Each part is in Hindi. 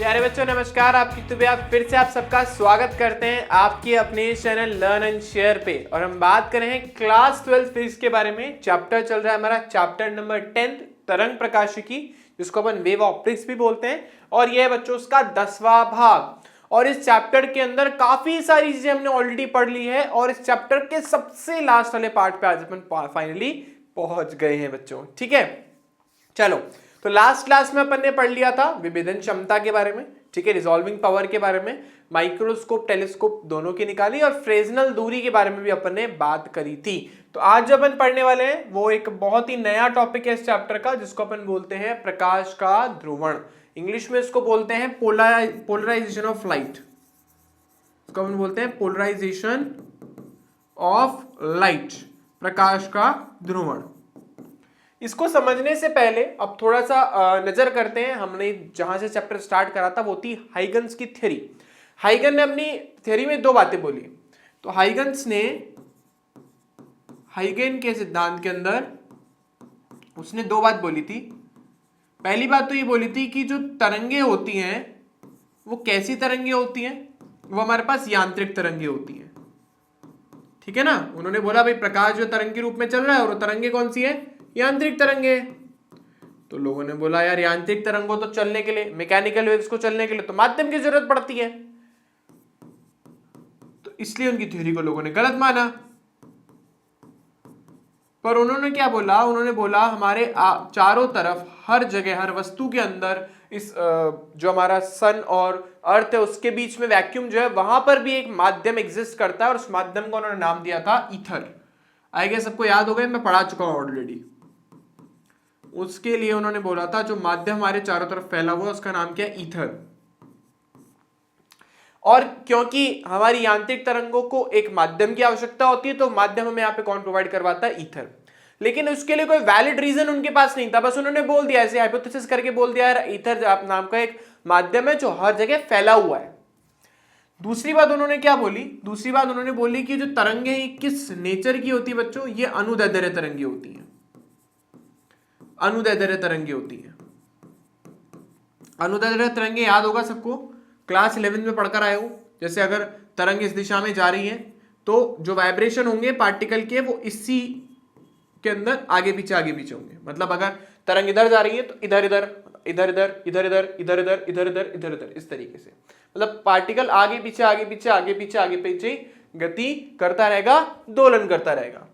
प्यारे बच्चों नमस्कार। आपकी फिर से आप सबका स्वागत करते हैं आपके अपने चैनल लर्न एंड शेयर पे। और हम बात कर रहे हैं क्लास 12 फिजिक्स के बारे में। चैप्टर चल रहा है हमारा चैप्टर नंबर 10 तरंग प्रकाशिकी, जिसको अपन वेव ऑप्टिक्स भी बोलते हैं। और यह है बच्चों उसका 10वां भाग। और इस चैप्टर के अंदर काफी सारी चीजें हमने ऑलरेडी पढ़ ली है और इस चैप्टर के सबसे लास्ट वाले पार्ट पे आज अपन फाइनली पहुंच गए हैं बच्चों। ठीक है, चलो तो लास्ट क्लास में अपन ने पढ़ लिया था विभेदन क्षमता के बारे में, ठीक है, रिजॉल्विंग पावर के बारे में, माइक्रोस्कोप टेलीस्कोप दोनों की निकाली और फ्रेजनल दूरी के बारे में भी अपन ने बात करी थी। तो आज जो अपन पढ़ने वाले हैं वो एक बहुत ही नया टॉपिक है इस चैप्टर का, जिसको अपन बोलते हैं प्रकाश का ध्रुवण। इंग्लिश में इसको बोलते हैं पोलराइजेशन ऑफ लाइट। इसको अपन बोलते हैं पोलराइजेशन ऑफ लाइट, प्रकाश का ध्रुवण। इसको समझने से पहले अब थोड़ा सा नजर करते हैं। हमने जहां से चैप्टर स्टार्ट करा था वो थी हाइगन्स की थ्योरी। हाइगन ने अपनी थ्योरी में दो बातें बोली। तो हाइगन्स ने हाइगन के सिद्धांत के अंदर उसने दो बात बोली थी। पहली बात तो ये बोली थी कि जो तरंगे होती हैं वो कैसी तरंगे होती हैं, वो हमारे पास यांत्रिक तरंगे होती हैं। ठीक है ना। उन्होंने बोला भाई प्रकाश जो तरंग के रूप में चल रहा है और वो तरंगे कौन सी है, यांत्रिक तरंगे। तो लोगों ने बोला यार यांत्रिक तरंगों तो चलने के लिए, मैकेनिकल वेव्स को चलने के लिए तो माध्यम की जरूरत पड़ती है। तो इसलिए उनकी थ्योरी को लोगों ने गलत माना। पर उन्होंने क्या बोला, उन्होंने बोला हमारे चारों तरफ हर जगह हर वस्तु के अंदर इस जो हमारा सन और अर्थ है उसके बीच में वैक्यूम जो है वहां पर भी एक माध्यम एग्जिस्ट करता है और उस माध्यम को उन्होंने नाम दिया था ईथर। आई गेस सबको याद हो गए, मैं पढ़ा चुका हूं ऑलरेडी। उसके लिए उन्होंने बोला था जो माध्यम हमारे चारों तरफ फैला हुआ है उसका नाम क्या है, ईथर। और क्योंकि हमारी यांत्रिक तरंगों को एक माध्यम की आवश्यकता होती है तो माध्यम हमें यहाँ पे कौन प्रोवाइड करवाता है, ईथर। लेकिन उसके लिए कोई वैलिड रीजन उनके पास नहीं था, बस उन्होंने बोल दिया ऐसे हाइपोथेसिस करके बोल दिया यार ईथर नाम का एक माध्यम है जो हर जगह फैला हुआ है। दूसरी बात उन्होंने क्या बोली, दूसरी बात उन्होंने बोली कि जो तरंगे किस नेचर की होती है बच्चों, ये अनुदैर्ध्य तरंगे होती हैं। अनुदैर्ध्य तरंगे होती हैं। अनुदैर्ध्य तरंगे याद होगा सबको, क्लास 11 में पढ़कर आए हो। जैसे अगर तरंग इस दिशा में जा रही है तो जो वाइब्रेशन होंगे पार्टिकल के वो इसी के अंदर आगे पीछे होंगे। मतलब अगर तरंग इधर जा रही है तो इधर इधर इधर इधर इधर इधर इधर इधर इधर इधर इधर इधर इस तरीके से, मतलब पार्टिकल आगे पीछे गति करता रहेगा, दोलन करता रहेगा।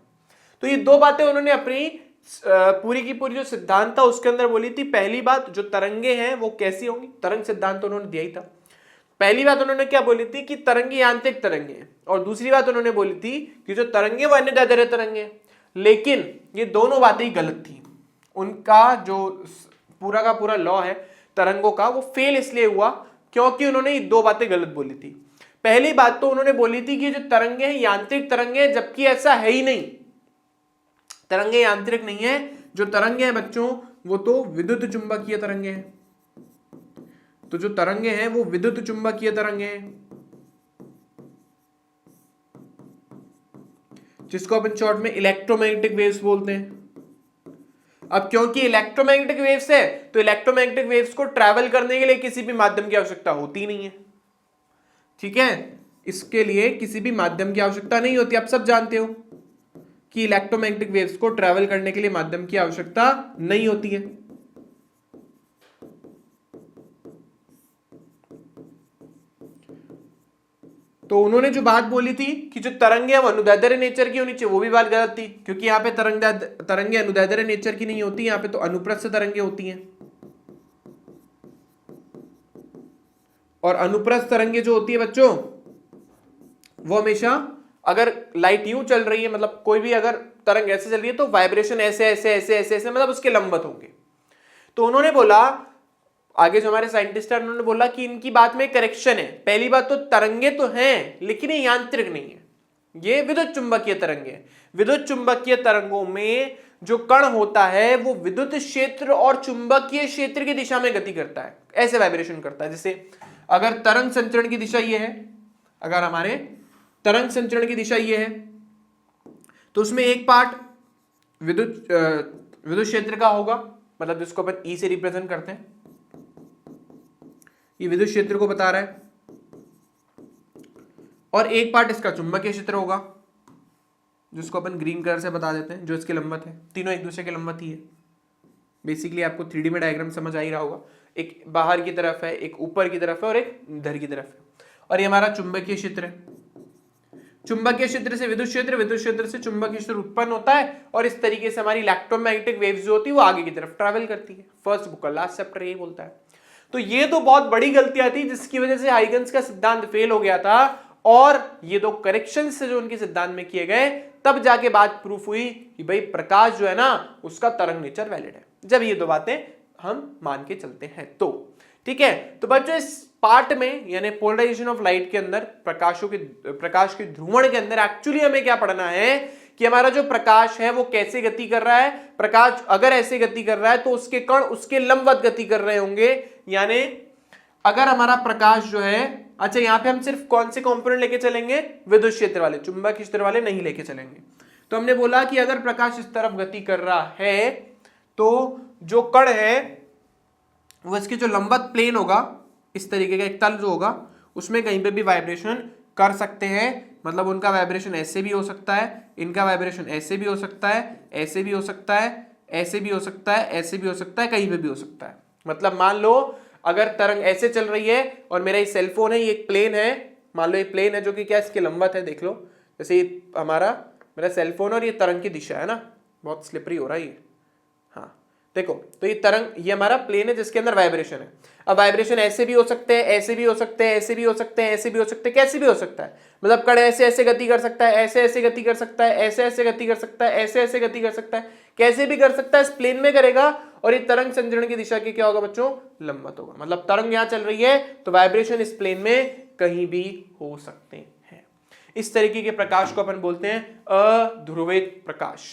तो ये दो बातें उन्होंने अपनी पूरी की पूरी जो सिद्धांत था उसके अंदर बोली थी। पहली बात जो तरंगे हैं वो कैसी होंगी, तरंग सिद्धांत तो उन्होंने दिया ही था। पहली बात उन्होंने क्या बोली थी कि तरंगे यांत्रिक तरंगे हैं, और दूसरी बात उन्होंने बोली थी कि जो तरंगे वो अनुदैर्ध्य तरंगे हैं। लेकिन ये दोनों बातें ही गलत थी। उनका जो पूरा का पूरा लॉ है तरंगों का वो फेल इसलिए हुआ क्योंकि उन्होंने ये दो बातें गलत बोली थी। पहली बात तो उन्होंने बोली थी कि जो तरंगे हैं यांत्रिक तरंगे हैं, जबकि ऐसा है ही नहीं। तरंगे यांत्रिक नहीं है, जो तरंगे हैं बच्चों वो तो विद्युत चुंबकीय तरंगे हैं। तो जो तरंगे हैं वो विद्युत चुंबकीय तरंगे हैं, जिसको अपन शॉर्ट में इलेक्ट्रोमैग्नेटिक वेव्स बोलते हैं। अब क्योंकि इलेक्ट्रोमैग्नेटिक वेव्स है तो इलेक्ट्रोमैग्नेटिक वेव्स को ट्रैवल करने के लिए किसी भी माध्यम की आवश्यकता होती नहीं है। ठीक है, इसके लिए किसी भी माध्यम की आवश्यकता नहीं होती। आप सब जानते हो कि इलेक्ट्रोमैग्नेटिक वेव्स को ट्रैवल करने के लिए माध्यम की आवश्यकता नहीं होती है। तो उन्होंने जो बात बोली थी कि जो तरंगे हैं वो अनुदैर्ध्य नेचर की होनी चाहिए, वो भी बात गलत थी, क्योंकि यहाँ पे तरंगे अनुदैर्ध्य नेचर की नहीं होती, यहाँ पे तो अनुप्रस्थ तरंगे होती हैं। और अनुप्रस्थ तरंगे जो होती है बच्चों वो हमेशा अगर लाइट यूं चल रही है, मतलब कोई भी अगर तरंग ऐसे चल रही है तो वाइब्रेशन ऐसे ऐसे ऐसे ऐसे ऐसे मतलब उसके लंबवत होंगे। तो उन्होंने बोला, आगे जो हमारे साइंटिस्ट हैं उन्होंने बोला कि इनकी बात में करेक्शन है। पहली बात तो तरंगे तो हैं लेकिन ये यांत्रिक नहीं है, ये विद्युत चुंबकीय तरंगे हैं। विद्युत चुंबकीय तरंगों में जो कण होता है वो विद्युत क्षेत्र और चुंबकीय क्षेत्र की दिशा में गति करता है, ऐसे वाइब्रेशन करता है। जैसे अगर तरंग संचरण की दिशा ये है, अगर हमारे तरंग संचरण की दिशा ये है तो उसमें एक पार्ट विद्युत क्षेत्र का होगा, मतलब जिसको अपन ई से रिप्रेजेंट करते हैं, ये विद्युत क्षेत्र को बता रहा है, और एक पार्ट इसका चुंबकीय क्षेत्र होगा जिसको अपन ग्रीन कलर से बता देते हैं, जो इसके लंबवत है। तीनों एक दूसरे के लंबवत ही है। बेसिकली आपको 3D में डायग्राम समझ आ ही रहा होगा, एक बाहर की तरफ है, एक ऊपर की तरफ है और एक इधर की तरफ है। और ये हमारा चुंबकीय क्षेत्र है। चुंबकीय क्षेत्र से विद्युत क्षेत्र, विद्युत क्षेत्र से चुंबकीय क्षेत्र उत्पन्न होता है, और इस तरीके से हमारी इलेक्ट्रोमैग्नेटिक वेव्स जो होती है वो आगे की तरफ ट्रैवल करती है। फर्स्ट बुक का लास्ट चैप्टर यही बोलता है। तो ये तो बहुत बड़ी गलतियां थी जिसकी वजह से हाइगन्स का सिद्धांत फेल हो गया था, और ये दो करेक्शन से जो उनके सिद्धांत में किए गए, तब जाके बात प्रूफ हुई कि भाई प्रकाश जो है ना उसका तरंग नेचर वैलिड है, जब ये दो बातें हम मान के चलते हैं तो। ठीक है, तो बच्चों इस पार्ट में यानी पोलराइजेशन ऑफ लाइट के अंदर, प्रकाश के ध्रुवण के अंदर एक्चुअली हमें क्या पढ़ना है कि हमारा जो प्रकाश है वो कैसे गति कर रहा है। प्रकाश अगर ऐसे गति कर रहा है तो उसके कण उसके लंबवत गति कर रहे होंगे। यानी अगर हमारा प्रकाश जो है, अच्छा यहां पे हम सिर्फ कौन से कंपोनेंट लेके चलेंगे, विद्युत क्षेत्र वाले, चुंबकीय क्षेत्र वाले नहीं लेके चलेंगे। तो हमने बोला कि अगर प्रकाश इस तरफ गति कर रहा है तो जो कण है वो इसके जो लंबवत प्लेन होगा, इस तरीके का एक तल जो होगा, उसमें कहीं पे भी वाइब्रेशन कर सकते हैं। मतलब उनका वाइब्रेशन ऐसे भी हो सकता है, इनका वाइब्रेशन ऐसे भी हो सकता है, ऐसे भी हो सकता है, ऐसे भी हो सकता है, ऐसे भी हो सकता है, कहीं पे भी हो सकता है। मतलब मान लो अगर तरंग ऐसे चल रही है और मेरा ये सेलफोन है, ये एक प्लेन है, मान लो ये प्लेन है जो कि क्या इसके लंबवत है, देख लो जैसे ये हमारा मेरा सेलफोन और ये तरंग की दिशा है ना, बहुत स्लिपरी हो रहा है ये। हाँ देखो, तो ये तरंग, ये हमारा प्लेन है जिसके अंदर वाइब्रेशन है। अब वाइब्रेशन ऐसे भी हो सकते हैं, ऐसे भी हो सकते हैं, ऐसे भी हो सकते हैं, ऐसे भी हो सकते हैं, कैसे भी हो सकता है। मतलब कण ऐसे ऐसे गति कर सकता है, ऐसे ऐसे गति कर सकता है, ऐसे ऐसे गति कर सकता है, ऐसे ऐसे गति कर सकता है, कैसे भी कर सकता है, इस प्लेन में करेगा। और ये तरंग संचरण की दिशा की क्या होगा बच्चों, लंबवत होगा। मतलब तरंग यहां चल रही है तो वाइब्रेशन इस प्लेन में कहीं भी हो सकते हैं। इस तरीके के प्रकाश को अपन बोलते हैं अध्रुवित प्रकाश।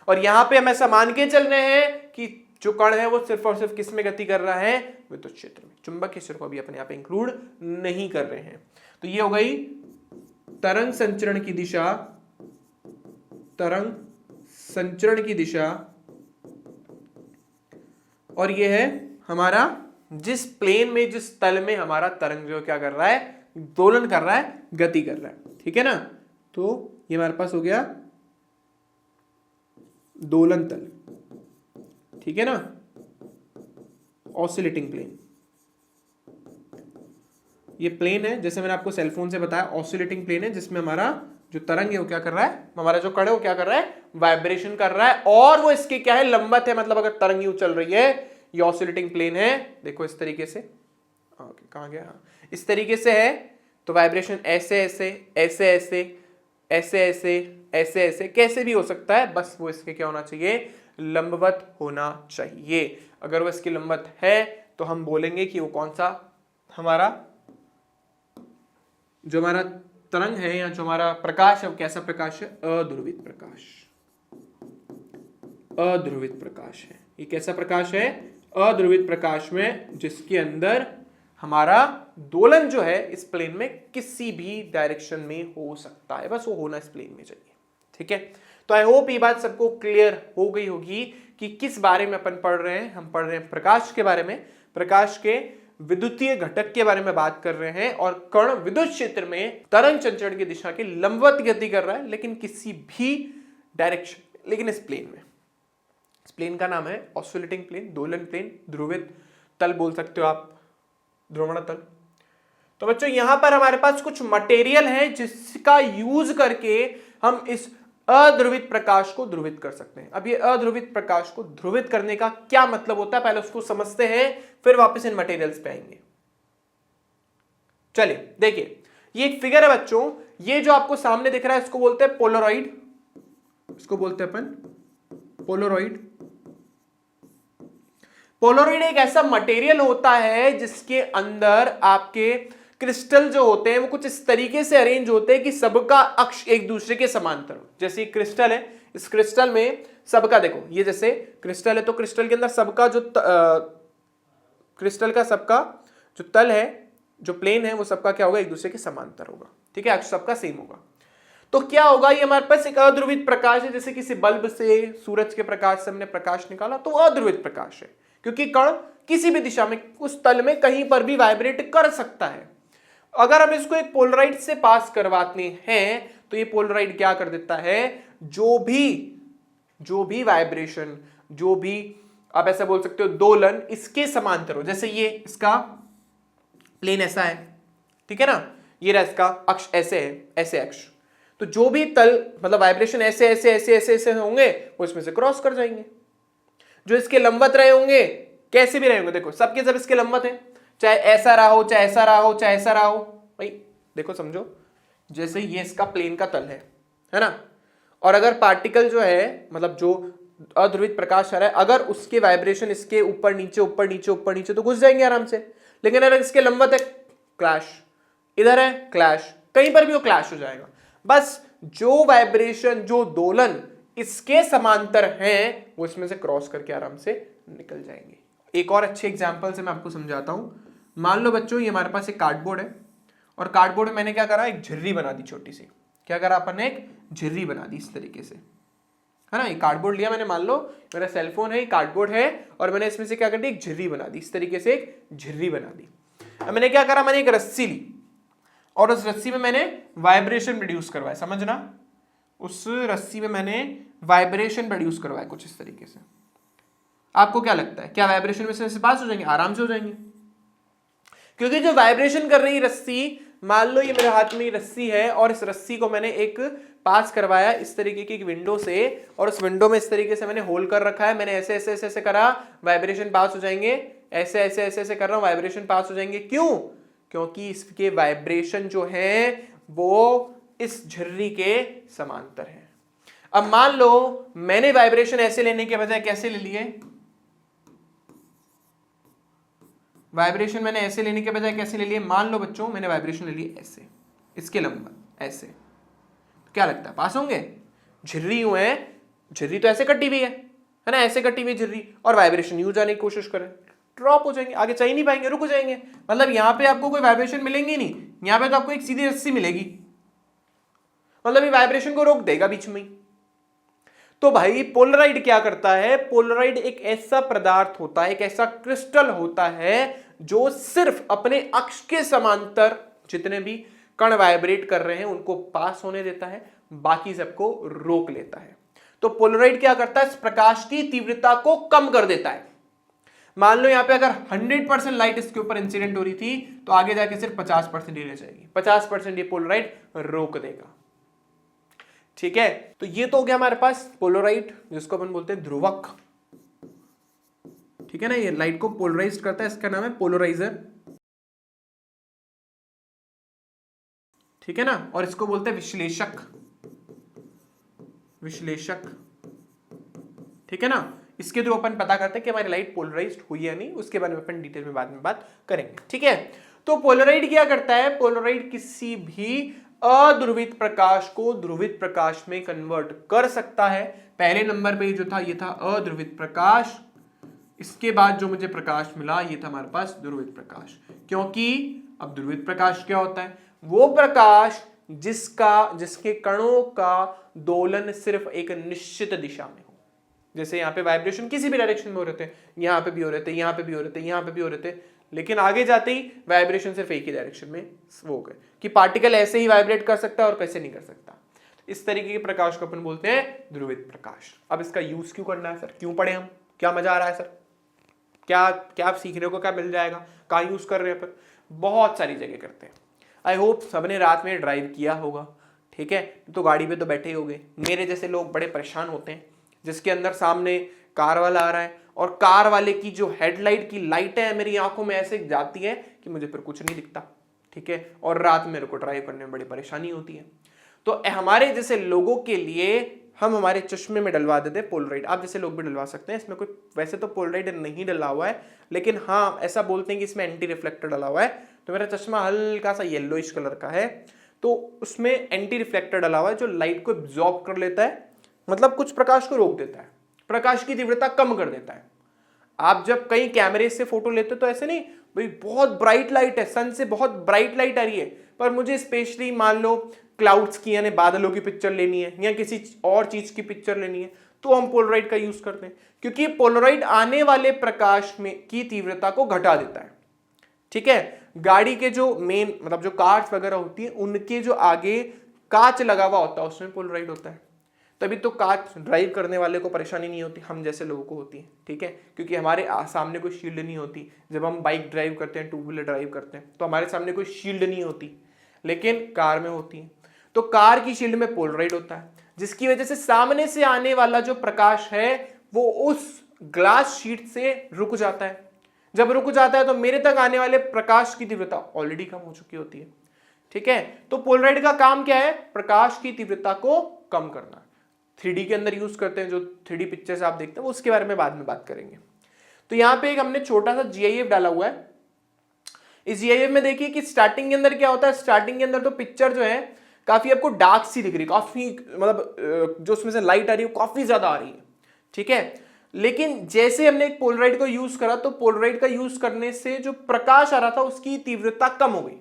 और यहां पे हम ऐसा मान के चल रहे हैं कि जो कण है वो सिर्फ और सिर्फ किस में गति कर रहा है, विद्युत क्षेत्र में। चुंबकीय क्षेत्र को अभी अपने यहाँ पे इंक्लूड नहीं कर रहे हैं। तो ये हो गई तरंग संचरण की दिशा, तरंग संचरण की दिशा, और ये है हमारा जिस प्लेन में, जिस तल में हमारा तरंग जो क्या कर रहा है, दोलन कर रहा है, गति कर रहा है। ठीक है ना, तो ये हमारे पास हो गया दोलन तल। ठीक है ना, ऑसिलेटिंग प्लेन। ये प्लेन है, जैसे मैंने आपको सेलफोन से बताया, ऑसिलेटिंग प्लेन है जिसमें हमारा जो तरंग है वो क्या कर रहा है, हमारा जो कण है वो क्या कर रहा है, वाइब्रेशन कर रहा है, और वो इसके क्या है, लंबवत है। मतलब अगर तरंग यूं चल रही है, ये ऑसिलेटिंग प्लेन है, देखो इस तरीके से, कहां गया, इस तरीके से है, तो वाइब्रेशन ऐसे ऐसे ऐसे ऐसे ऐसे ऐसे ऐसे ऐसे कैसे भी हो सकता है, बस वो इसके क्या होना चाहिए, लंबवत होना चाहिए। अगर वो इसकी लंबवत है तो हम बोलेंगे कि वो कौन सा हमारा जो हमारा तरंग है या जो हमारा प्रकाश है वो कैसा प्रकाश है, अध्रुवित प्रकाश। अध्रुवित प्रकाश है। ये कैसा प्रकाश है, अध्रुवित प्रकाश में जिसके अंदर हमारा दोलन जो है इस प्लेन में किसी भी डायरेक्शन में हो सकता है, बस वो होना इस प्लेन में चाहिए। ठीक है, तो आई होप ये बात सबको क्लियर हो गई होगी कि किस बारे में अपन पढ़ रहे हैं। हम पढ़ रहे हैं प्रकाश के बारे में, प्रकाश के विद्युतीय घटक के बारे में बात कर रहे हैं, और कण विद्युत क्षेत्र में तरंग संचरण की दिशा के लंबवत गति कर रहा है, लेकिन किसी भी डायरेक्शन, लेकिन इस प्लेन में। इस प्लेन का नाम है ऑसिलेटिंग प्लेन, दोलन प्लेन, ध्रुवित तल बोल सकते हो आप, ध्रुवण तल। तो बच्चों यहां पर हमारे पास कुछ मटेरियल है जिसका यूज करके हम इस अध्रुवित प्रकाश को ध्रुवित कर सकते हैं। अब ये अध्रुवित प्रकाश को ध्रुवित करने का क्या मतलब होता है, पहले उसको समझते हैं, फिर वापस इन मटेरियल्स पे आएंगे। चलिए देखिए, ये एक फिगर है बच्चों, ये जो आपको सामने दिख रहा है इसको बोलते हैं पोलराइड, इसको बोलते हैं अपन पोलराइड। पोलराइड एक ऐसा मटेरियल होता है जिसके अंदर आपके क्रिस्टल जो होते हैं वो कुछ इस तरीके से अरेंज होते हैं कि सबका अक्ष एक दूसरे के समांतर हो। जैसे क्रिस्टल है, इस क्रिस्टल में सबका, देखो ये जैसे क्रिस्टल है तो क्रिस्टल के अंदर सबका जो क्रिस्टल का सबका जो तल है, जो प्लेन है, वो सबका क्या होगा, एक दूसरे के समांतर होगा। ठीक है, अक्ष सबका सेम होगा। तो क्या होगा, ये हमारे पास एक अध्रुवित प्रकाश है। जैसे किसी बल्ब से, सूरज के प्रकाश से हमने प्रकाश निकाला तो वो अध्रुवित प्रकाश है, क्योंकि कण किसी भी दिशा में उस तल में कहीं पर भी वाइब्रेट कर सकता है। अगर हम इसको एक पोलराइड से पास करवाते हैं तो ये पोलराइड क्या कर देता है, जो भी वाइब्रेशन, जो भी आप ऐसा बोल सकते हो दोलन इसके समांतर हो, जैसे ये इसका प्लेन ऐसा है, ठीक है ना, ये रहा इसका अक्ष ऐसे है, ऐसे अक्ष, तो जो भी तल मतलब वाइब्रेशन ऐसे ऐसे ऐसे ऐसे ऐसे होंगे वो इसमें से क्रॉस कर जाएंगे। जो इसके लंबवत रहे होंगे, कैसे भी रहे होंगे, देखो सबके सब इसके लंबवत है, चाहे ऐसा रहा हो, चाहे ऐसा रहा हो, चाहे ऐसा रहा हो, भाई देखो समझो, जैसे ये इसका प्लेन का तल है ना, और अगर पार्टिकल जो है मतलब जो अध्रुवित प्रकाश आ रहा है, अगर उसके वाइब्रेशन इसके ऊपर नीचे ऊपर नीचे ऊपर नीचे तो घुस जाएंगे आराम से, लेकिन अगर इसके लंबवत है क्लैश, इधर है क्लैश, कहीं पर भी वो क्लैश हो जाएगा। बस जो वाइब्रेशन, जो दोलन इसके समांतर हैं वो इसमें से क्रॉस करके आराम से निकल जाएंगे। एक और अच्छे एग्जांपल से मैं आपको समझाता हूं। मान लो बच्चों ये हमारे पास एक कार्डबोर्ड है, और कार्डबोर्ड में मैंने क्या करा, एक झिर्री बना दी छोटी सी, क्या करा अपन ने, एक झिर्री बना दी इस तरीके से, है ना। ये कार्डबोर्ड लिया मैंने, मान लो मेरा सेलफोन है, कार्डबोर्ड है, और मैंने इसमें से क्या कर दी, एक झिर्री बना दी, इस तरीके से एक झिर्री बना दी। अब मैंने क्या करा, मैंने एक रस्सी ली और उस रस्सी में मैंने वाइब्रेशन प्रोड्यूस करवाया, समझना, उस रस्सी में मैंने वाइब्रेशन प्रोड्यूस करवाया कुछ इस तरीके से। आपको क्या लगता है, क्या वाइब्रेशन में से पास हो जाएंगे, आराम से हो जाएंगे, क्योंकि जो वाइब्रेशन कर रही रस्सी, मान लो ये मेरे हाथ में रस्सी है और इस रस्सी को मैंने एक पास करवाया इस तरीके की एक विंडो से, और उस विंडो में इस तरीके से मैंने होल कर रखा है, मैंने ऐसे ऐसे ऐसे ऐसे करा, वाइब्रेशन पास हो जाएंगे, ऐसे ऐसे ऐसे ऐसे कर रहा हूं, वाइब्रेशन पास हो जाएंगे। क्यों, क्योंकि इसके वाइब्रेशन जो है वो इस झिर्री के समांतर है। अब मान लो मैंने वाइब्रेशन ऐसे लेने के बजाय कैसे ले लिए, वाइब्रेशन मैंने ऐसे लेने के बजाय कैसे ले लिए, मान लो बच्चों मैंने वाइब्रेशन ले लिए ऐसे, इसके लंबवत ऐसे, तो क्या लगता है पास होंगे, झिर्री यूं है, झिर्री तो ऐसे कटी हुई है ना, ऐसे कटी हुई झिर्री, और वाइब्रेशन यूं जाने की कोशिश करें, ड्रॉप हो जाएंगे, आगे चल ही नहीं पाएंगे, रुक जाएंगे। मतलब यहां पे आपको कोई वाइब्रेशन मिलेंगे नहीं, यहां पे तो आपको एक सीधी रस्सी मिलेगी, मतलब ये वाइब्रेशन को रोक देगा बीच में। तो भाई पोलराइड क्या करता है, पोलराइड एक ऐसा पदार्थ होता है, एक ऐसा क्रिस्टल होता है जो सिर्फ अपने अक्ष के समांतर जितने भी कण वाइब्रेट कर रहे हैं उनको पास होने देता है, बाकी सबको रोक लेता है। तो पोलराइड क्या करता है, इस प्रकाश की तीव्रता को कम कर देता है। मान लो यहां पे अगर 100% लाइट इसके ऊपर इंसिडेंट हो रही थी तो आगे जाके सिर्फ 50% ही रह जाएगी, 50% ये पोलराइड रोक देगा, ठीक है। तो ये तो हो गया हमारे पास पोलराइड, जिसको अपन बोलते हैं ध्रुवक, ठीक है ना, ये लाइट को पोलराइज करता है, इसका नाम है पोलराइजर, ठीक है ना, और इसको बोलते हैं विश्लेषक, विश्लेषक, ठीक है ना। इसके थ्रू अपन पता करते हैं कि हमारी लाइट पोलराइज्ड हुई है नहीं, उसके बारे में अपन डिटेल में बाद में बात करेंगे, ठीक है। तो पोलराइड क्या करता है, पोलराइड किसी भी अध्रुवित प्रकाश को ध्रुवित प्रकाश में कन्वर्ट कर सकता है। पहले नंबर पे जो था ये था अध्रुवित प्रकाश, इसके बाद जो मुझे प्रकाश मिला ये था हमारे पास ध्रुवित प्रकाश, क्योंकि अब ध्रुवित प्रकाश क्या होता है, वो प्रकाश जिसके कणों का दोलन सिर्फ एक निश्चित दिशा में हो। जैसे यहाँ पे वाइब्रेशन किसी भी डायरेक्शन में हो रहे थे, यहाँ पे भी हो रहे थे, यहाँ पे भी हो रहे थे, यहाँ पे भी हो रहे थे, लेकिन आगे जाते ही वाइब्रेशन सिर्फ एक ही डायरेक्शन में वो हो गए कि पार्टिकल ऐसे ही वाइब्रेट कर सकता है और कैसे नहीं कर सकता। इस तरीके के प्रकाश को अपन बोलते हैं ध्रुवित प्रकाश। अब इसका यूज क्यों करना है सर, क्यों पढ़े हम, क्या मजा आ रहा है सर, क्या क्या सीखने को क्या मिल जाएगा, कहाँ यूज कर रहे हैं अपन, बहुत सारी जगह करते हैं। आई होप सबने रात में ड्राइव किया होगा, ठीक है, तो गाड़ी पे तो बैठे ही होंगे। मेरे जैसे लोग बड़े परेशान होते हैं जिसके अंदर सामने कार वाला आ रहा है और कार वाले की जो हेडलाइट की लाइट है मेरी आंखों में ऐसे जाती है कि मुझे फिर कुछ नहीं दिखता, ठीक है, और रात मेरे को ड्राइव करने में बड़ी परेशानी होती है। तो हमारे जैसे लोगों के लिए हम हमारे चश्मे में डलवा देते हैं पोलराइड। आप जैसे लोग भी डलवा सकते हैं, इसमें कोई वैसे तो पोलराइड नहीं डला हुआ है, लेकिन हाँ ऐसा बोलते हैं कि इसमें एंटी रिफ्लेक्टर डला हुआ है। तो मेरा चश्मा हल्का सा येलोइश कलर का है, तो उसमें एंटी रिफ्लेक्टर डला हुआ है जो लाइट को एब्जॉर्ब कर लेता है, मतलब कुछ प्रकाश को रोक देता है, प्रकाश की तीव्रता कम कर देता है। आप जब कई कैमरे से फोटो लेते हो तो ऐसे नहीं भाई बहुत ब्राइट लाइट है, सन से बहुत ब्राइट लाइट आ रही है, पर मुझे स्पेशली मान लो क्लाउड्स की यानी बादलों की पिक्चर लेनी है या किसी और चीज की पिक्चर लेनी है तो हम पोलराइड का यूज करते हैं, क्योंकि पोलराइड आने वाले प्रकाश में की तीव्रता को घटा देता है। ठीक है, गाड़ी के जो मेन मतलब जो कार्स वगैरह होती है उनके जो आगे कांच लगा हुआ होता है उसमें पोलराइड होता है, तभी तो कांच ड्राइव करने वाले को परेशानी नहीं होती, हम जैसे लोगों को होती है। ठीक है, क्योंकि हमारे सामने कोई शील्ड नहीं होती। जब हम बाइक ड्राइव करते हैं, टू व्हीलर ड्राइव करते हैं, तो हमारे सामने कोई शील्ड नहीं होती, लेकिन कार में होती है। तो कार की शील्ड में पोलराइड होता है, जिसकी वजह से सामने से आने वाला जो प्रकाश है वो उस ग्लास शीट से रुक जाता है। जब रुक जाता है तो मेरे तक आने वाले प्रकाश की तीव्रता ऑलरेडी कम हो चुकी होती है। ठीक है, तो पोलराइड का काम क्या है? प्रकाश की तीव्रता को कम करना। 3D के अंदर यूज करते हैं, जो 3D पिक्चर्स आप देखते हैं उसके बारे में बाद में बात करेंगे। तो यहाँ पे एक हमने छोटा सा GIF डाला हुआ है। इस GIF में देखिए कि स्टार्टिंग के अंदर क्या होता है। स्टार्टिंग के अंदर तो पिक्चर जो है काफी आपको डार्क सी दिख रही है, काफी मतलब जो उसमें से लाइट आ रही है काफी ज्यादा आ रही है। ठीक है, लेकिन जैसे हमने एक पोलराइड को यूज करा तो पोलराइड का यूज करने से जो प्रकाश आ रहा था उसकी तीव्रता कम हो गई।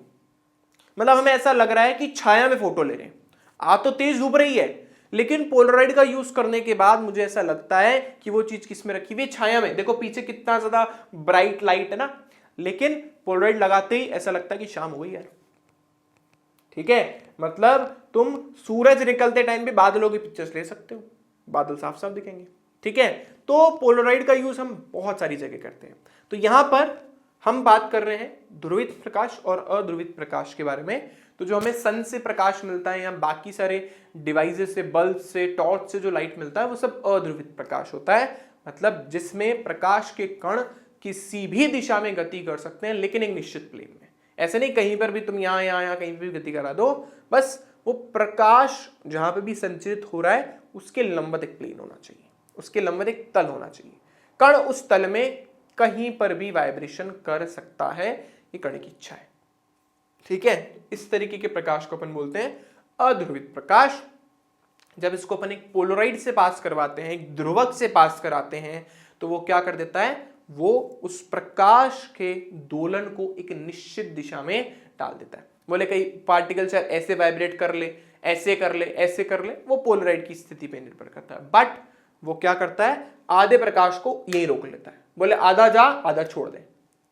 मतलब हमें ऐसा लग रहा है कि छाया में फोटो ले रहे हैं। आ तो तेज डूब रही है, लेकिन पोलराइड का यूज करने के बाद मुझे ऐसा लगता है कि वो चीज किस में रखी हुई है? छाया में। देखो पीछे कितना ज्यादा ब्राइट लाइट है ना, लेकिन पोलराइड लगाते ही ऐसा लगता है कि शाम हो गई यार। ठीक है, मतलब तुम सूरज निकलते टाइम पे बादलों की पिक्चर्स ले सकते हो, बादल साफ साफ दिखेंगे। ठीक है, तो पोलराइड का यूज हम बहुत सारी जगह करते हैं। तो यहां पर हम बात कर रहे हैं ध्रुवित प्रकाश और अध्रुवित प्रकाश के बारे में। तो जो हमें सन से प्रकाश मिलता है या बाकी सारे डिवाइसेस से, बल्ब से, टॉर्च से जो लाइट मिलता है वो सब अध्रुवित प्रकाश होता है। मतलब जिसमें प्रकाश के कण किसी भी दिशा में गति कर सकते हैं, लेकिन एक निश्चित प्लेन में। ऐसे नहीं कहीं पर भी तुम यहाँ कहीं पर भी गति करा दो, बस वो प्रकाश जहां पर भी संचरित हो रहा है उसके लंबवत एक प्लेन होना चाहिए, उसके लंबवत एक तल होना चाहिए। कण उस तल में कहीं पर भी वाइब्रेशन कर सकता है, ये कण की इच्छा है। ठीक है, इस तरीके के प्रकाश को अपन बोलते हैं अध्रुवित प्रकाश। जब इसको अपन एक पोलराइड से पास करवाते हैं, एक ध्रुवक से पास कराते हैं, तो वो क्या कर देता है? वो उस प्रकाश के दोलन को एक निश्चित दिशा में डाल देता है। बोले कई पार्टिकल चाहे ऐसे वाइब्रेट कर ले, ऐसे कर ले, ऐसे कर ले, वो पोलराइड की स्थिति पर निर्भर करता है। बट वो क्या करता है? आधे प्रकाश को यही रोक लेता है। बोले आधा जा आधा छोड़ दे।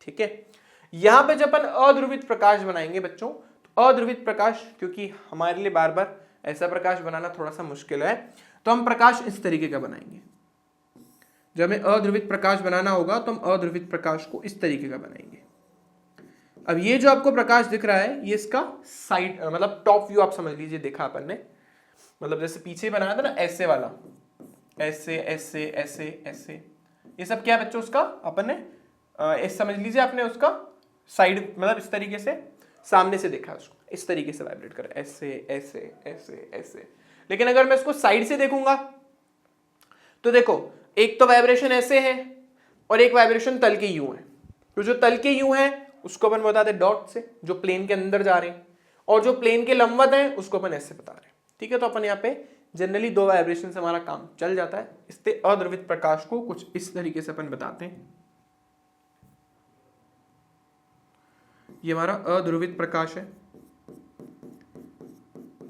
ठीक है, यहां पे जब अपन अध्रुवित प्रकाश बनाएंगे बच्चों, तो अध्रुवित प्रकाश, क्योंकि हमारे लिए बार बार ऐसा प्रकाश बनाना थोड़ा सा मुश्किल है, तो हम प्रकाश इस तरीके का बनाएंगे। जब हमें अध्रुवित प्रकाश बनाना होगा तो हम अध्रुवित प्रकाश को इस तरीके का बनाएंगे। अब ये जो आपको प्रकाश दिख रहा है, ये इसका साइड मतलब टॉप व्यू आप समझ लीजिए, देखा अपन ने। मतलब जैसे पीछे बनाया था ना ऐसे वाला, ऐसे ऐसे ऐसे ऐसे, ये सब क्या है बच्चों? उसका अपन ने समझ लीजिए आपने उसका साइड मतलब इस तरीके से सामने से देखा, उसको इस तरीके से वाइब्रेट कर ऐसे ऐसे ऐसे ऐसे। लेकिन अगर मैं इसको साइड से देखूंगा तो देखो एक तो वाइब्रेशन ऐसे है और एक वाइब्रेशन तल के यूं है। तो जो तल के यूं है उसको अपन बताते हैं डॉट से, जो प्लेन के अंदर जा रहे हैं, और जो प्लेन के लंबवत हैं उसको अपन ऐसे बता रहे हैं। ठीक है, तो अपन यहाँ पे जनरली दो वाइब्रेशन से हमारा काम चल जाता है। इससे अध्रुवित प्रकाश को कुछ इस तरीके से अपन बताते हैं। ये हमारा अध्रुवित प्रकाश है,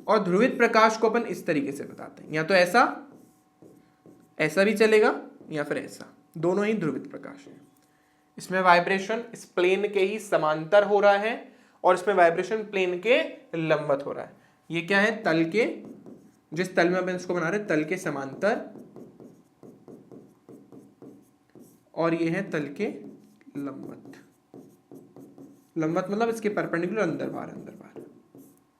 और ध्रुवित प्रकाश को अपन इस तरीके से बताते हैं। या तो ऐसा ऐसा भी चलेगा या फिर ऐसा, दोनों ही ध्रुवित प्रकाश है। इसमें वाइब्रेशन इस प्लेन के ही समांतर हो रहा है और इसमें वाइब्रेशन प्लेन के लंबवत हो रहा है। ये क्या है? तल के, जिस तल में अपन इसको बना रहे हैं तल के समांतर, और ये है तल के लंबवत। लंबवत मतलब इसके परपेंडिकुलर, अंदर बाहर अंदर बाहर।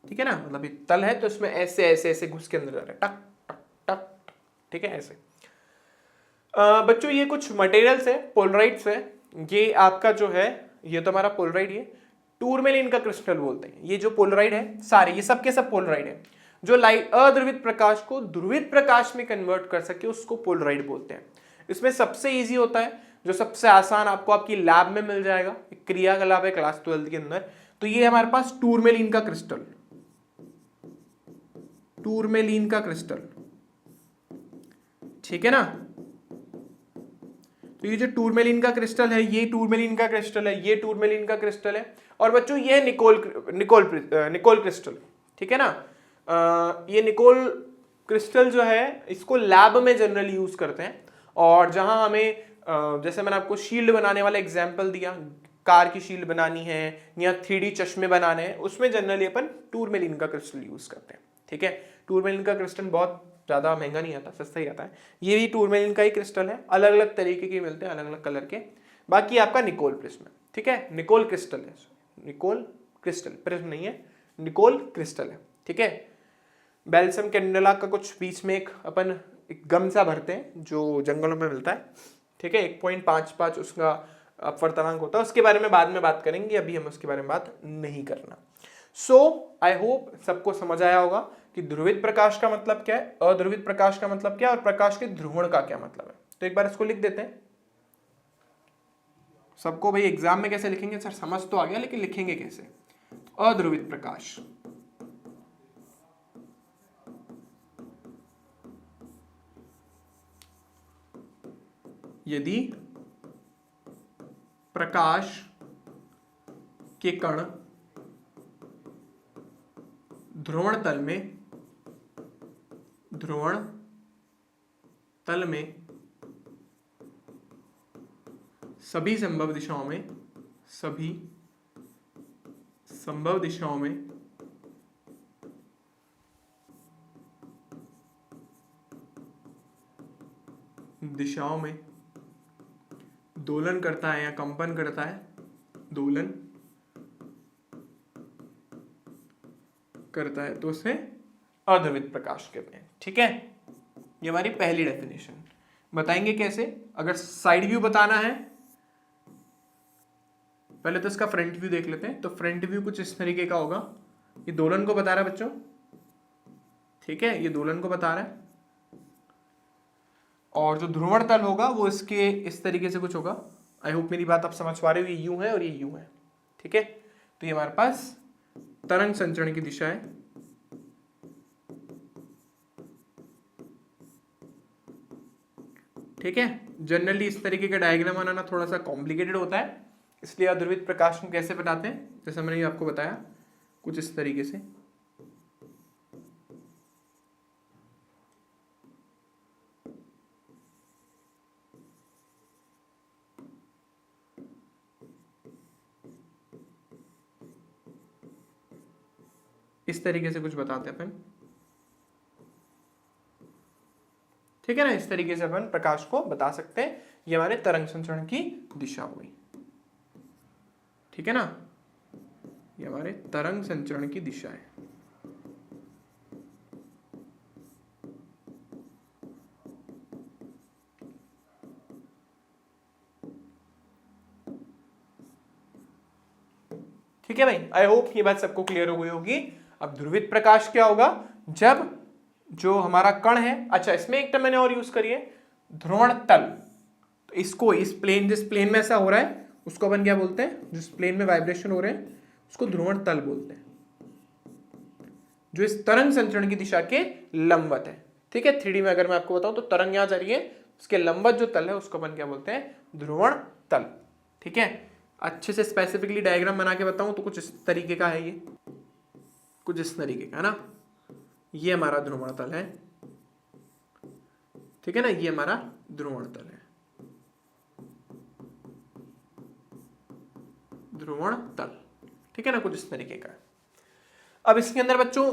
ठीक है ना, मतलब ये तल है तो इसमें ऐसे ऐसे ऐसे घुस के अंदर जा रहा है, टक टक टक। ठीक है, ऐसे। बच्चों ये कुछ मटेरियल्स है, पोलराइड्स है। ये आपका जो है, ये तो हमारा पोलराइड, ये टूरमेलिन का क्रिस्टल बोलते हैं। ये जो पोलराइड है सारे, ये सब के सब पोलराइड है। जो लाइट अध्रुवित प्रकाश को ध्रुवित प्रकाश में कन्वर्ट कर सके उसको पोलराइड बोलते हैं। इसमें सबसे इजी होता है, जो सबसे आसान आपको आपकी लैब में मिल जाएगा, एक क्रिया का लैब है क्लास 12 के अंदर, तो ये हमारे पास टूरमेलिन का क्रिस्टल, टूरमेलिन का क्रिस्टल। ठीक है ना, तो ये जो टूरमेलिन का क्रिस्टल है, ये टूरमेलिन का क्रिस्टल है, ये टूरमेलिन का क्रिस्टल है। और बच्चों ये है निकोल क्रिस्टल। ठीक है ना, ये निकोल क्रिस्टल जो है इसको लैब में जनरली यूज करते हैं। और जहां हमें जैसे मैंने आपको शील्ड बनाने वाला एग्जाम्पल दिया, कार की शील्ड बनानी है या 3D चश्मे बनाने हैं, उसमें जनरली अपन टूरमेलिन का क्रिस्टल यूज करते हैं। ठीक है, टूरमेलिन का क्रिस्टल बहुत ज़्यादा महंगा नहीं आता, सस्ता ही आता है। ये भी टूरमेलिन का ही क्रिस्टल है, अलग अलग तरीके के मिलते हैं, अलग अलग कलर के। बाकी आपका निकोल प्रिज्म है। ठीक है, निकोल क्रिस्टल है, निकोल क्रिस्टल, प्रिज्म नहीं है, निकोल क्रिस्टल है। ठीक है, बेल्सम कैंडेला का कुछ बीच में एक गम सा भरते हैं जो जंगलों में मिलता है। ठीक है, 1.55 उसका अपवर्तनांक होता है, उसके बारे में बाद में बात करेंगे, अभी हम उसके बारे में बात नहीं करना। सो आई होप सबको समझ आया होगा कि ध्रुवित प्रकाश का मतलब क्या है, अध्रुवित प्रकाश का मतलब क्या है और प्रकाश के ध्रुवण का क्या मतलब है। तो एक बार इसको लिख देते हैं सबको। भाई एग्जाम में कैसे लिखेंगे सर, समझ तो आ गया, लेकिन लिखेंगे कैसे। अध्रुवित प्रकाश, यदि प्रकाश के कण ध्रुवण तल में सभी संभव दिशाओं में दोलन करता है या कंपन करता है, दोलन करता है, तो उसे अध्रुवित प्रकाश कहते हैं। ठीक है, ये हमारी पहली डेफिनेशन। बताएंगे कैसे। अगर साइड व्यू बताना है, पहले तो इसका फ्रंट व्यू देख लेते हैं। तो फ्रंट व्यू कुछ इस तरीके का होगा। ये दोलन को बता रहा है बच्चों, ठीक है, ये दोलन को बता रहा है। और जो ध्रुवण तल होगा वो इसके इस तरीके से कुछ होगा। आई होप मेरी बात आप समझ पा रहे हो। ये यू है और ये यू है। ठीक है, तो ये हमारे पास तरंग संचरण की दिशा है। ठीक है, जनरली इस तरीके का डायग्राम बनाना थोड़ा सा कॉम्प्लिकेटेड होता है, इसलिए अध्रुवित प्रकाश को कैसे बनाते हैं, जैसे मैंने आपको बताया कुछ इस तरीके से। इस तरीके से कुछ बताते हैं अपन। ठीक है ना, इस तरीके से अपन प्रकाश को बता सकते हैं। ये हमारे तरंग संचरण की दिशा हो गई। ठीक है ना, ये हमारे तरंग संचरण की दिशा है। ठीक है भाई, आई होप ये बात सबको क्लियर हो गई होगी। अब ध्रुवित प्रकाश क्या होगा, जब जो हमारा कण है, अच्छा इसमें एक टर्म मैंने और यूज करी है, ध्रुवण तल। तो इसको इस प्लेन, जिस प्लेन में ऐसा हो रहा है उसको अपन क्या बोलते हैं, जिस प्लेन में वाइब्रेशन हो रहे हैं उसको ध्रुवण तल बोलते हैं, जो इस तरंग संचरण की दिशा के लंबवत है। ठीक है, 3D में अगर मैं आपको बताऊं तो तरंग यहां जा रही है, उसके लंबवत जो तल है उसको अपन क्या बोलते हैं, ध्रुवण तल। ठीक है, अच्छे से स्पेसिफिकली डायग्राम बना के बताऊं तो कुछ इस तरीके का है, ये कुछ इस तरीके का है ना, ये हमारा ध्रुवण तल है। ठीक है ना, ये हमारा ध्रुवण तल है, ध्रुवण तल। ठीक है ना, कुछ इस तरीके का है। अब इसके अंदर बच्चों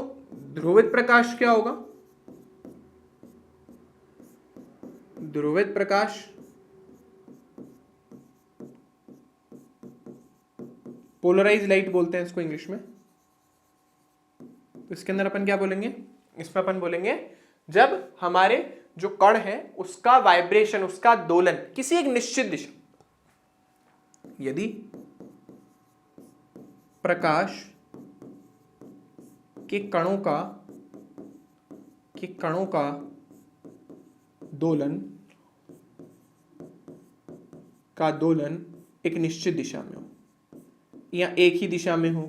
ध्रुवित प्रकाश क्या होगा, ध्रुवित प्रकाश पोलराइज लाइट बोलते हैं इसको इंग्लिश में। तो इसके अंदर अपन क्या बोलेंगे, इसमें अपन बोलेंगे जब हमारे जो कण है उसका वाइब्रेशन, उसका दोलन किसी एक निश्चित दिशा, यदि प्रकाश के कणों का दोलन एक निश्चित दिशा में हो या एक ही दिशा में हो,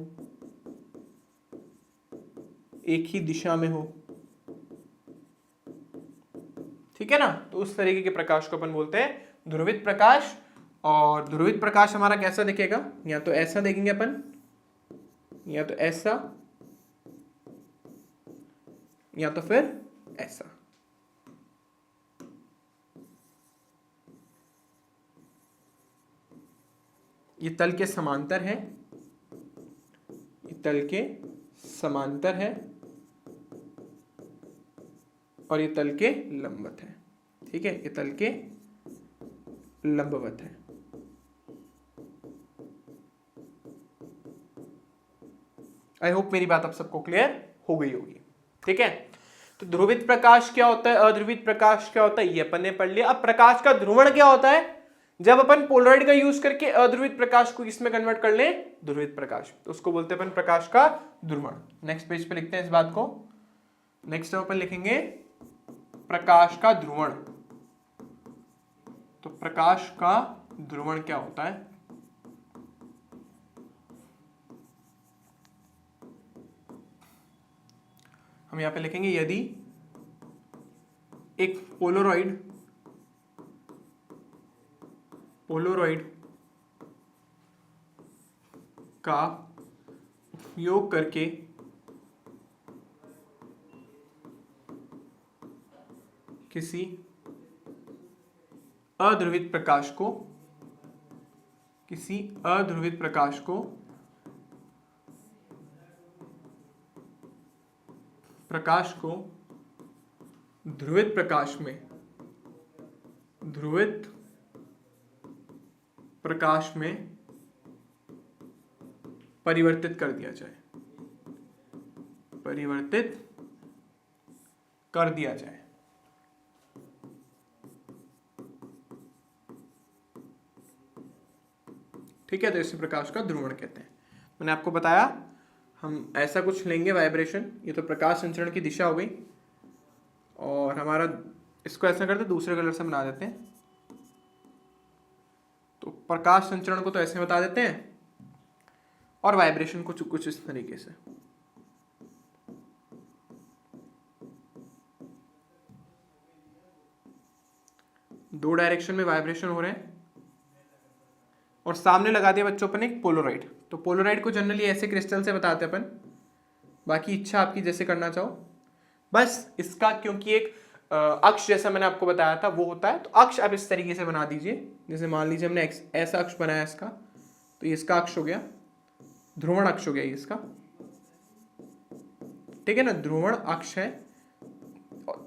ठीक है ना, तो उस तरीके के प्रकाश को अपन बोलते हैं ध्रुवित प्रकाश। और ध्रुवित प्रकाश हमारा कैसा दिखेगा, या तो ऐसा देखेंगे अपन, या तो ऐसा, या तो फिर ऐसा। ये तल के समांतर है, ये तल के समांतर है और ये तल के लंबवत है। ठीक है, ये तल के लंबवत है। आई होप मेरी बात आप सबको क्लियर हो गई होगी। ठीक है, तो ध्रुवित प्रकाश क्या होता है, अध्रुवित प्रकाश क्या होता है, ये अपन ने पढ़ लिया। अब प्रकाश का ध्रुवण क्या होता है, जब अपन पोलराइड का यूज करके अध्रुवित प्रकाश को किसमें कन्वर्ट कर ले, ध्रुवित प्रकाश, तो उसको बोलते हैं अपन प्रकाश का ध्रुवण। नेक्स्ट पेज पे लिखते हैं इस बात को। नेक्स्ट अपन लिखेंगे प्रकाश का ध्रुवण। तो प्रकाश का ध्रुवण क्या होता है, हम यहां पे लिखेंगे यदि एक पोलराइड का उपयोग करके किसी अध्रुवित प्रकाश को ध्रुवित प्रकाश में परिवर्तित कर दिया जाए, ठीक है, तो इसे प्रकाश का ध्रुवण कहते हैं। मैंने आपको बताया हम ऐसा कुछ लेंगे वाइब्रेशन, ये तो प्रकाश संचरण की दिशा हो गई, और हमारा इसको ऐसा करते हैं दूसरे कलर से बना देते हैं। तो प्रकाश संचरण को तो ऐसे बता देते हैं और वाइब्रेशन को कुछ इस तरीके से। दो डायरेक्शन में वाइब्रेशन हो रहे हैं और सामने लगा दिया बच्चों अपन एक पोलराइड। तो पोलराइड को जनरली ऐसे क्रिस्टल से बताते अपन, बाकी इच्छा आपकी जैसे करना चाहो। बस इसका क्योंकि एक अक्ष जैसा मैंने आपको बताया था वो होता है, तो अक्ष आप इस तरीके से बना दीजिए। जैसे मान लीजिए हमने ऐसा अक्ष बनाया इसका, तो ये इसका अक्ष हो गया, ध्रुवण अक्ष हो गया ये इसका। ठीक है ना, ध्रुवण अक्ष है।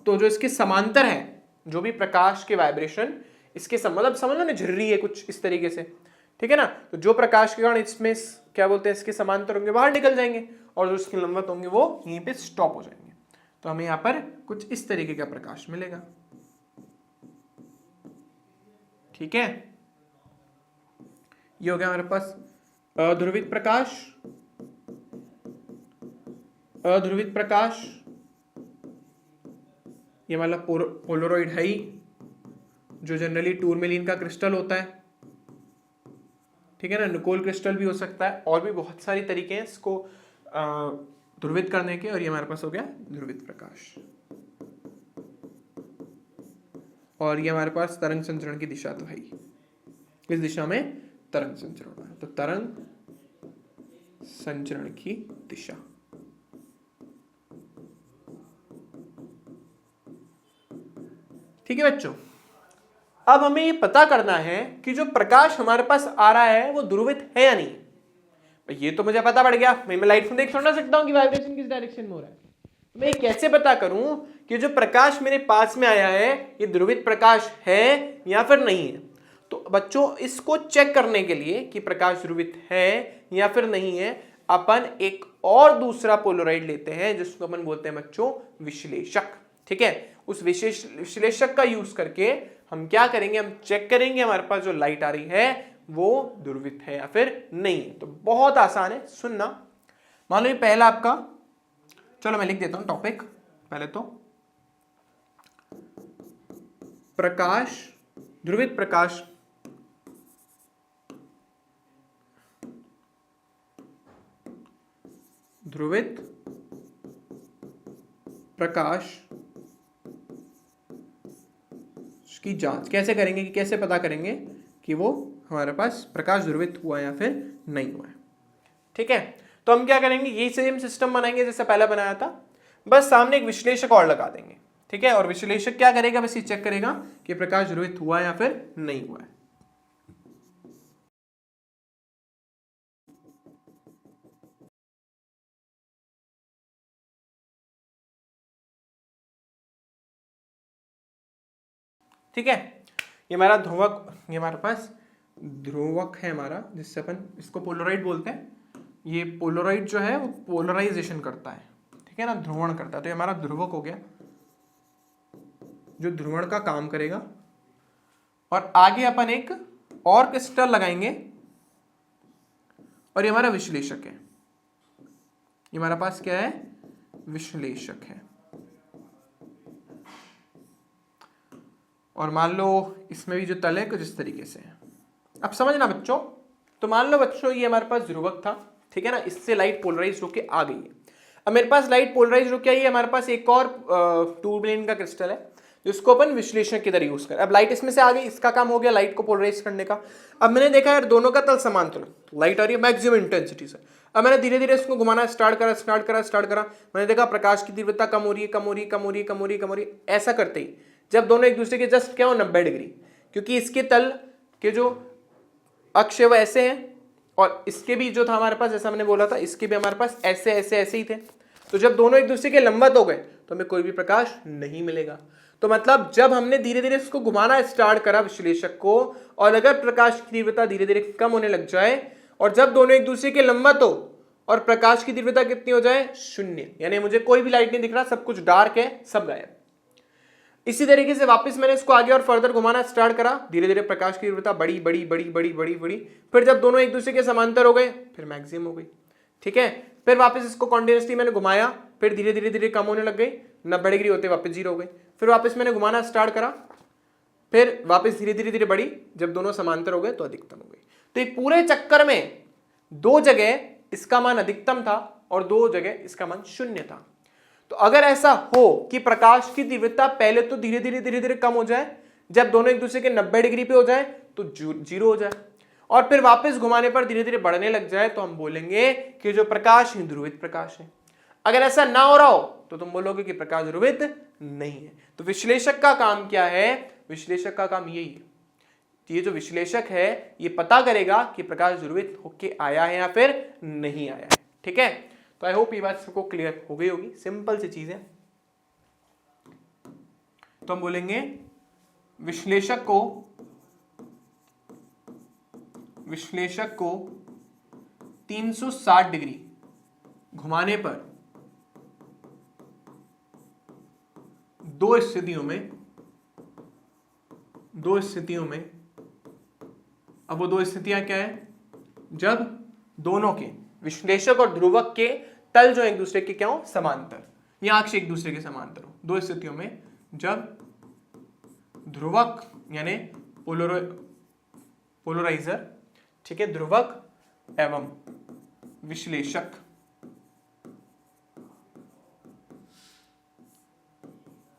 तो जो इसके समांतर है, जो भी प्रकाश के वाइब्रेशन इसके मतलब समझ लो ना, झिर्री है कुछ इस तरीके से। ठीक है ना, तो जो प्रकाश के कारण इसमें क्या बोलते हैं, इसके समांतर होंगे बाहर निकल जाएंगे, और जो इसके लंबवत होंगे वो यहीं पे स्टॉप हो जाएंगे। तो हमें यहाँ पर कुछ इस तरीके का प्रकाश मिलेगा। ठीक है, ये हो गया हमारे पास अध्रुवित प्रकाश। ये मतलब पोलराइड है ही, जो जनरली टूरमेलिन का क्रिस्टल होता है। ठीक है ना, निकोल क्रिस्टल भी हो सकता है, और भी बहुत सारी तरीके हैं इसको ध्रुवित करने के। और ये हमारे पास हो गया ध्रुवित प्रकाश, और ये हमारे पास तरंग संचरण की दिशा तो है ही, इस दिशा में तरंग संचरण होना है। तो तरंग संचरण की दिशा। ठीक है बच्चों, अब हमें ये पता करना है कि जो प्रकाश हमारे पास आ रहा है वो ध्रुवित है या नहीं। ये तो मुझे पता पड़ गया, मैं लाइट में देख थोड़ा सकता हूं कि वाइब्रेशन किस डायरेक्शन में हो रहा है। मैं कैसे पता करूं कि जो प्रकाश मेरे पास में आया है ये ध्रुवित प्रकाश है या फिर नहीं है। तो बच्चों इसको चेक करने के लिए कि प्रकाश ध्रुवित है या फिर नहीं है, अपन एक और दूसरा पोलराइड लेते हैं जिसको अपन बोलते हैं बच्चों विश्लेषक। ठीक है, उस विशेष विश्लेषक का यूज करके हम क्या करेंगे, हम चेक करेंगे हमारे पास जो लाइट आ रही है वो ध्रुवित है या फिर नहीं है। तो बहुत आसान है, सुनना। मान लो ये पहला आपका, चलो मैं लिख देता हूं टॉपिक पहले तो, प्रकाश, ध्रुवित प्रकाश की जांच कैसे करेंगे, कि कैसे पता करेंगे कि वो हमारे पास प्रकाश ध्रुवित हुआ या फिर नहीं हुआ है। ठीक है, तो हम क्या करेंगे, यही सेम सिस्टम बनाएंगे जैसे पहले बनाया था, बस सामने एक विश्लेषक और लगा देंगे। ठीक है, और विश्लेषक क्या करेगा, बस ये चेक करेगा कि प्रकाश ध्रुवित हुआ या फिर नहीं हुआ है। ठीक है। ये हमारा ध्रुवक, ये हमारे पास ध्रुवक है हमारा, जिससे अपन इसको पोलराइड बोलते हैं। ये पोलराइड जो है वो पोलराइजेशन करता है, ठीक है ना, ध्रुवण करता है। तो ये हमारा ध्रुवक हो गया जो ध्रुवण का काम करेगा। और आगे अपन एक और क्रिस्टल लगाएंगे और ये हमारा विश्लेषक है। ये हमारा पास क्या है, विश्लेषक है। और मान लो इसमें भी जो तल है कुछ इस तरीके से है। अब समझना बच्चों, तो मान लो बच्चों ये हमारे पास ध्रुवक था, ठीक है ना, इससे लाइट पोलराइज होके आ गई है। अब मेरे पास लाइट पोलराइज होके आई है, हमारे पास एक और टूरबिन का क्रिस्टल है जिसको अपन विश्लेषण की तरह यूज करें। अब लाइट इसमें से आ गई, इसका काम हो गया लाइट को पोलराइज करने का। अब मैंने देखा यार दोनों का तल समांतर, लाइट आ रही है मैक्सिमम इंटेंसिटी से। अब मैंने धीरे धीरे इसको घुमाना स्टार्ट करा। मैंने देखा प्रकाश की तीव्रता कम हो रही है, ऐसा करते ही जब दोनों एक दूसरे के जस्ट क्या हो 90 डिग्री, क्योंकि इसके तल के जो अक्ष है वो ऐसे हैं और इसके भी जो था हमारे पास, जैसा मैंने बोला था, इसके भी हमारे पास ऐसे ही थे। तो जब दोनों एक दूसरे के लंबवत हो गए तो हमें कोई भी प्रकाश नहीं मिलेगा। तो मतलब जब हमने धीरे धीरे इसको घुमाना स्टार्ट करा विश्लेषक को, और अगर प्रकाश की तीव्रता धीरे धीरे कम होने लग जाए और जब दोनों एक दूसरे के लंबवत हो और प्रकाश की तीव्रता कितनी हो जाए, 0, यानी मुझे कोई भी लाइट नहीं दिख रहा, सब कुछ डार्क है, सब गायब। इसी तरीके से वापस मैंने इसको आगे और फर्दर घुमाना स्टार्ट करा, धीरे धीरे प्रकाश की तीव्रता बड़ी, फिर जब दोनों एक दूसरे के समांतर हो गए फिर मैक्सिमम हो गई, ठीक है। फिर वापस इसको कॉन्टिन्यूसली मैंने घुमाया, फिर धीरे धीरे कम होने लग गई, 90 डिग्री होते वापस 0 हो गई। फिर वापस मैंने घुमाना स्टार्ट करा, फिर वापस धीरे धीरे बढ़ी, जब दोनों समांतर हो गए तो अधिकतम हो गई। तो एक पूरे चक्कर में 2 जगह इसका मान अधिकतम था और 2 जगह इसका मान 0 था। तो अगर ऐसा हो कि प्रकाश की तीव्रता पहले तो धीरे धीरे कम हो जाए, जब दोनों एक दूसरे के 90 डिग्री पे हो जाए तो 0 हो जाए, और फिर वापस घुमाने पर धीरे धीरे बढ़ने लग जाए, तो हम बोलेंगे कि जो प्रकाश है ध्रुवित प्रकाश है। अगर ऐसा ना हो रहा हो तो तुम बोलोगे कि प्रकाश ध्रुवित नहीं है। तो विश्लेषक का काम क्या है, विश्लेषक का काम यही है, ये जो विश्लेषक है ये पता करेगा कि प्रकाश ध्रुवित होके आया है या फिर नहीं आया है, ठीक है। तो आई होप ये बात सबको क्लियर हो गई होगी, सिंपल सी चीज है। तो हम बोलेंगे विश्लेषक को 360 डिग्री घुमाने पर दो स्थितियों में, अब वो 2 स्थितियां क्या है, जब दोनों के विश्लेषक और ध्रुवक के तल जो एक दूसरे के क्या हो समांतर, या अक्ष एक दूसरे के समांतर हो। 2 स्थितियों में जब ध्रुवक यानी पोलराइजर, ठीक है, ध्रुवक एवं विश्लेषक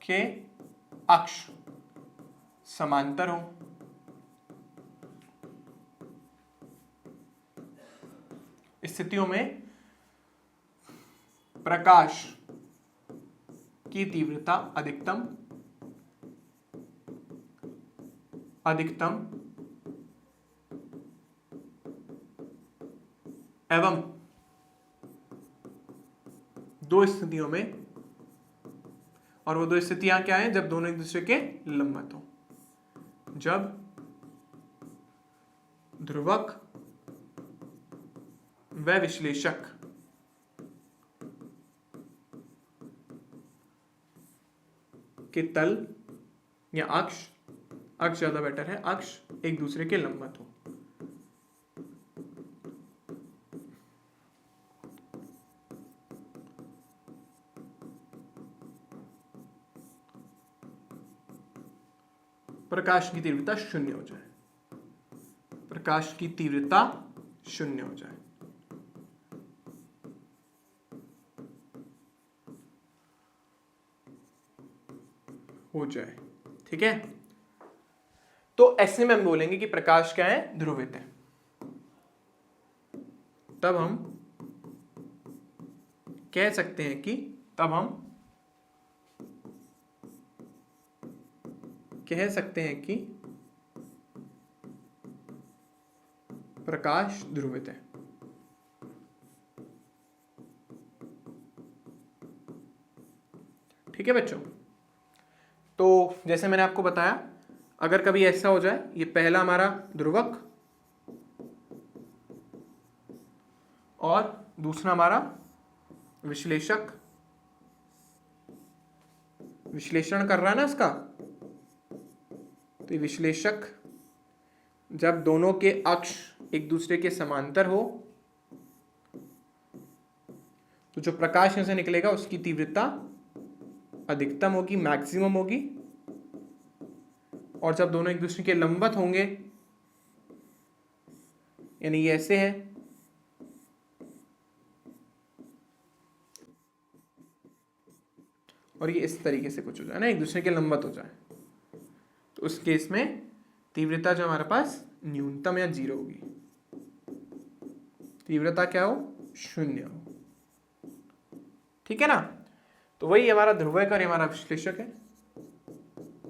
के अक्ष समांतर हो, स्थितियों में प्रकाश की तीव्रता अधिकतम एवं 2 स्थितियों में, और वो 2 स्थितियां क्या हैं, जब दोनों एक दूसरे के लंबवत हो, जब ध्रुवक व विश्लेषक के तल या अक्ष ज्यादा बेटर है, अक्ष एक दूसरे के लंबवत हो, प्रकाश की तीव्रता 0 हो जाए, प्रकाश की तीव्रता 0 हो जाए। ठीक है। तो ऐसे में हम बोलेंगे कि प्रकाश क्या है, ध्रुवित है। तब हम कह सकते हैं कि प्रकाश ध्रुवित है। ठीक है बच्चों। तो जैसे मैंने आपको बताया, अगर कभी ऐसा हो जाए, ये पहला हमारा ध्रुवक और दूसरा हमारा विश्लेषक, विश्लेषण कर रहा है ना इसका, तो ये विश्लेषक जब दोनों के अक्ष एक दूसरे के समांतर हो तो जो प्रकाश यहां से निकलेगा उसकी तीव्रता अधिकतम होगी, मैक्सिमम होगी। और जब दोनों एक दूसरे के लंबवत होंगे, यानी ये ऐसे है, और ये इस तरीके से कुछ हो जाए ना, एक दूसरे के लंबवत हो जाए, तो उस केस में तीव्रता जो हमारे पास न्यूनतम या 0 होगी। तीव्रता क्या हो? 0 हो। ठीक है ना? तो वही हमारा ध्रुवक और हमारा विश्लेषक है।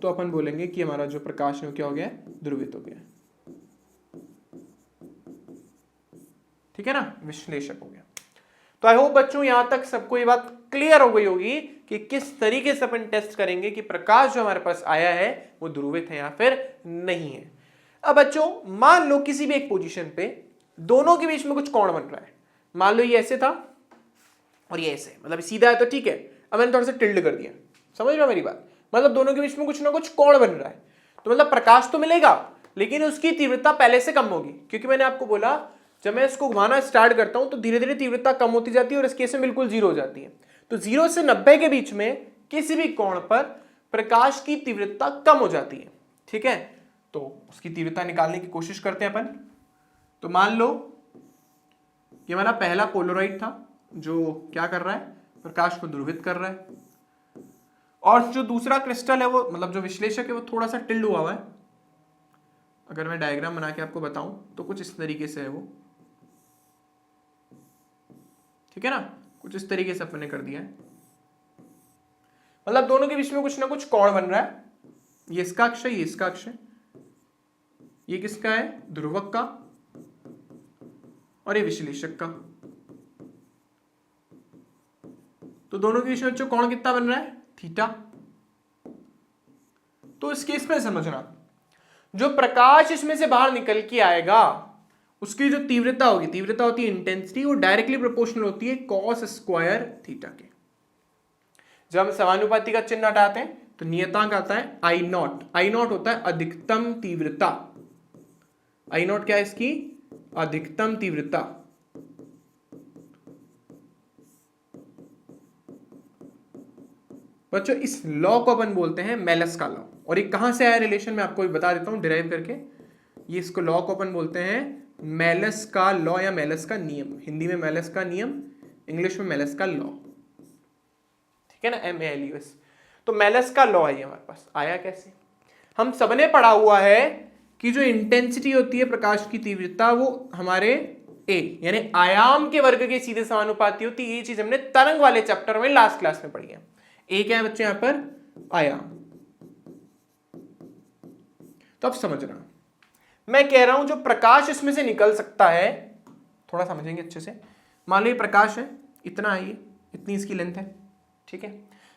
तो अपन बोलेंगे कि हमारा जो प्रकाश है वो क्या हो गया? ध्रुवित हो गया। ठीक है ना? विश्लेषक हो गया। तो आई होप बच्चों यहां तक सबको ये बात क्लियर हो गई होगी कि किस तरीके से अपन टेस्ट करेंगे कि प्रकाश जो हमारे पास आया है वो ध्रुवित है या फिर नहीं है। अब बच्चों मान लो किसी भी एक पोजीशन पे दोनों के बीच में कुछ कोण बन रहा है। मान लो ये ऐसे था और ये ऐसे, मतलब सीधा है तो ठीक है, अब मैंने थोड़ा सा टिल्ड कर दिया, समझ रहे हो मेरी बात? मतलब दोनों के बीच में कुछ ना कुछ कोण बन रहा है, तो मतलब प्रकाश तो मिलेगा लेकिन उसकी तीव्रता पहले से कम होगी, क्योंकि मैंने आपको बोला जब मैं इसको घुमाना स्टार्ट करता हूं तो धीरे धीरे तीव्रता कम होती जाती है और इस केस में बिल्कुल 0 हो जाती है। तो 0 से 90 के बीच में किसी भी कोण पर प्रकाश की तीव्रता कम हो जाती है। ठीक है, तो उसकी तीव्रता निकालने की कोशिश करते हैं अपन। तो मान लो ये हमारा पहला पोलराइड था जो क्या कर रहा है? प्रकाश को ध्रुवित कर रहा है, और जो दूसरा क्रिस्टल है वो, मतलब जो विश्लेषक है, वो थोड़ा सा टिल्ड हुआ है। अगर मैं डायग्राम बना के आपको बताऊं तो कुछ इस तरीके से है वो। ठीक है ना? कुछ इस तरीके से अपन ने कर दिया है, मतलब दोनों के बीच में कुछ ना कुछ कोण बन रहा है। ये इसका अक्ष है, ये इसका अक्ष है। ये किसका है? ध्रुवक का, और ये विश्लेषक का। तो दोनों के बीच में जो कोण कितना बन रहा है? थीटा। तो इस केस में समझना, जो प्रकाश इसमें से बाहर निकल के आएगा उसकी जो तीव्रता होगी, तीव्रता होती है इंटेंसिटी, वो डायरेक्टली प्रोपोर्शनल होती है cos स्क्वायर थीटा के। जब हम समानुपाती का चिन्ह हटाते हैं तो नियतांक आता है आई नॉट। आई नॉट होता है अधिकतम तीव्रता। आई नॉट क्या है? इसकी अधिकतम तीव्रता। बच्चों इस लॉ को अपन बोलते हैं मेलस का लॉ, और ये कहां से आया रिलेशन मैं आपको बता देता हूं डिराइव करके। ये इसको लॉ को अपन बोलते हैं मेलस का लॉ या मेलस का नियम। हिंदी में मेलस का नियम, इंग्लिश में मेलस का लॉ। ठीक है ना? MELUS। तो मेलस का लॉ है हमारे पास। आया कैसे? हम सबने पढ़ा हुआ है कि जो इंटेंसिटी होती है प्रकाश की तीव्रता वो हमारे ए यानी आयाम के वर्ग के सीधे समानुपाती होती है। ये चीज हमने तरंग वाले चैप्टर में लास्ट क्लास में पढ़ी है। ए क्या है बच्चे? यहां पर आयाम। तो अब समझना, मैं कह रहा हूं जो प्रकाश इसमें से निकल सकता है, थोड़ा समझेंगे अच्छे से। मान लो ये प्रकाश है, इतना है, ये इतनी इसकी लेंथ है। ठीक है,